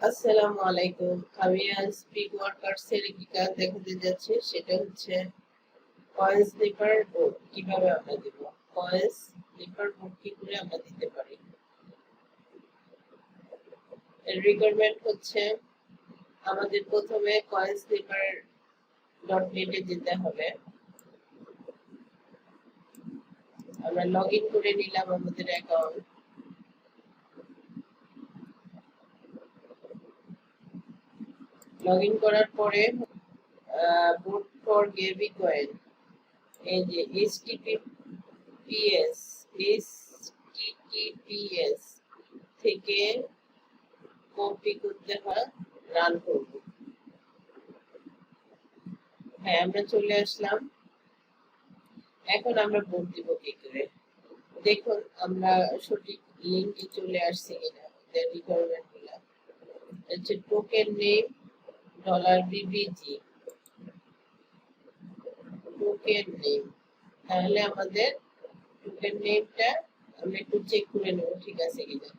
আসসালামু আলাইকুম। আমি আজ পিকওয়ার্কার্স এর একটি কাজ দেখাতে যাচ্ছি, সেটা হচ্ছে কয়েন্সনিপার বোর্ড কিভাবে আমরা দিব। কয়েন্সনিপার বোর্ড কি করে আমরা দিতে পারি। এর রিকোয়ারমেন্ট হচ্ছে আমাদের প্রথমে coinsniper.net এ যেতে হবে। আমরা লগইন করে নিলাম আমাদের অ্যাকাউন্ট। লগইন করার পরে বোর্ড ফর গেবি কয়েন, এই যে https থেকে কপি করতে হয়, রান করব। হ্যাঁ, আমরা চলে আসলাম। এখন আমরা বোর্ড দিব কি করে। দেখুন আমরা সঠিক লিংকে চলে আসছি কিনা। রিকোয়ারমেন্ট গুলা হচ্ছে token name $BBG, token name. তাহলে আমাদের টোকেন নেমটা আমরা একটু চেক করে নেব ঠিক আছে কিনা।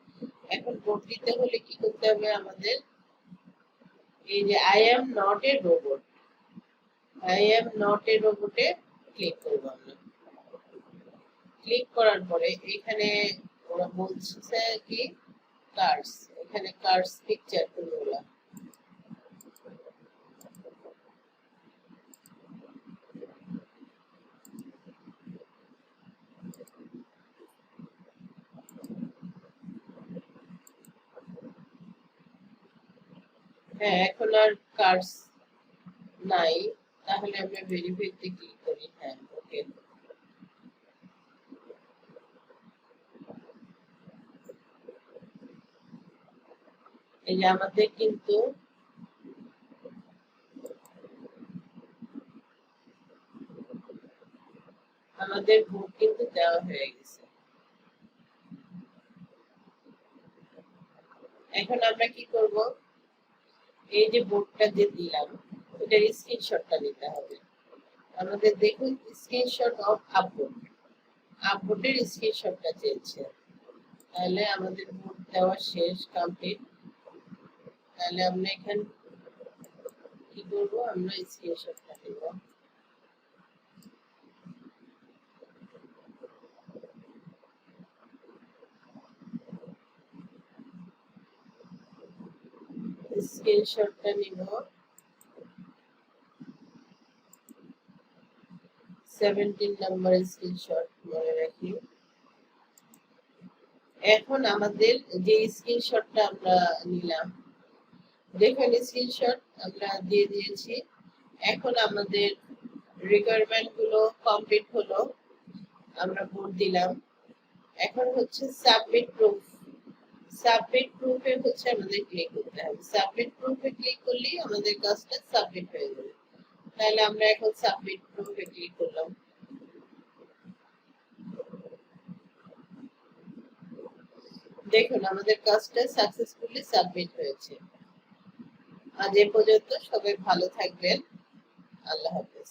এখন বোর্ড দিতে হলে কি করতে হবে আমাদের, এই যে I am not a robot, I am not a রোবটে ক্লিক করব। আমরা ক্লিক করার পরে এখানে ওরা বলছে কি কার্ডস, এখানে কার্ডস পিকচার গুলো। হ্যাঁ, এখন আর কার্ডস নাই, তাহলে আমরা ভেরিফাইতে ক্লিক করি। হ্যাঁ, ওকে। এই যে আমাদের কিন্তু ভোট কিন্তু দেওয়া হয়ে গেছে। এখন আমরা কি করব, এই যে বোর্ডটা যে দিলাম এটার স্ক্রিনশটটা নিতে হবে আমাদের। দেখুন স্ক্রিনশট অফ আপলোড, আপলোডের স্ক্রিনশটটা চেয়েছে। তাহলে আমাদের বোর্ড দেওয়া শেষ, কমপ্লিট। তাহলে আমরা এখানে কি করব, আমরা স্ক্রিনশটটা নেব। স্ক্রিনশটটা নিব 17 নাম্বার স্ক্রিনশট, মনে রাখি। এখন আমাদের যে স্ক্রিনশটটা আমরা নিলাম, দেখুন স্ক্রিনশট আমরা দিয়ে দিয়েছি। এখন আমাদের রিকোয়ারমেন্ট গুলো কমপ্লিট হলো, আমরা ভোট দিলাম। এখন হচ্ছে সাবমিট প্রুফ, সাবমিট প্রুফে হচ্ছে আমাদের ক্লিক করতে হবে। সাবমিট প্রুফে ক্লিক করলেই আমাদের কাজটা সাবমিট হয়ে যাবে। তাহলে আমরা এখন সাবমিট প্রুফে ক্লিক করলাম। দেখুন আমাদের কাজটা সাকসেসফুলি সাবমিট হয়েছে। আজ এ পর্যন্ত, সবাই ভালো থাকবেন। আল্লাহ হাফেজ।